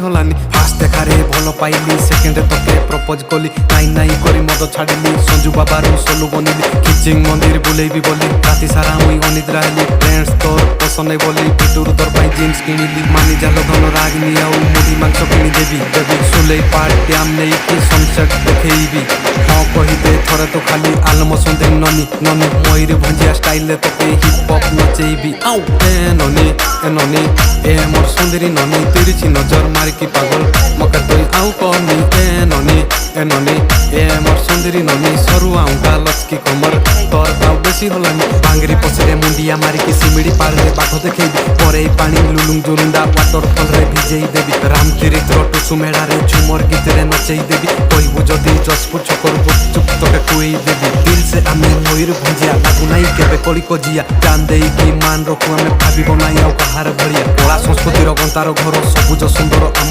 হলানি first দেখারে ভালো পাইলি সেকেন্ডে তোকে প্রপোজ কলি নাই নাই করি মদ ছাড়িলি সঞ্জু বাবারু সলু বনিলি খিচিং মন্দির বুলেইবি বলি রাতি সারা মুই অনিদ্রা হেলি ফ্রেন্ডস তোর পছন্দ বলি ভিটুরু তোর পাই জিন্স কিনিলি মানি জাল ধন রাগ নিয়ে ଆଉ মুড়ি মাংস কিনি দেবি সুলেই পার্টি আম নেইকি সনসেট দেখেইবি ହଁ କହିଦେ ଥରେ ତ ଖାଲି ଆଲମ ସୁନ୍ଦରୀ ନନି ନନି ମୟୂର ଭଞ୍ଜିଆ ଷ୍ଟାଇଲରେ ତୋତେ ହିପ୍ ହପ୍ ନଚେଇବି ଆଉ ନନି ଏ ମୋର ସୁନ୍ଦରୀ ନନି ତିରିଛି ନଜର ମାରିକି ପାଗଳ ମକା ତୁଇ ଆଉ କନି ନନି ଏ ମୋର ସୁନ୍ଦରୀ ନନି ସରୁ ଆଉଁଟା ଲଚକି କମର ତୋର ଆଉ ବେଶୀ ହଲାନି ଭାଙ୍ଗରି ପଛରେ ମୁଣ୍ଡିଆ ମାରିକି ସିମିଡ଼ି ପାଳରେ ବାଘ ଦେଖେଇବି ପରେଇ ପାଣି ଲୁଲୁଙ୍ଗ ଜୁରୁଣ୍ଡା ୱାଟର ଫଲରେ ଭିଜେଇ ଦେବି ରାମତିରି ଟୁସୁ ମେଢ଼ାରେ ଝୁମର ଗୀତରେ ନଚେଇ ଦେବି କହିବୁ ଯଦି ଯଶପୁର ଛକରୁ ଚୁପ তোকে কুই দেবি দিল সে আমি ময়ূর ভঞ্জিয়া লাগু নাই কেবে কলি কজিয়া চান দেইকি মান রখু আমি ভাবিব নাই আর কাহার ভলিয়া কলা সংস্কৃতির গন্তার ঘর সবুজ সুন্দর আম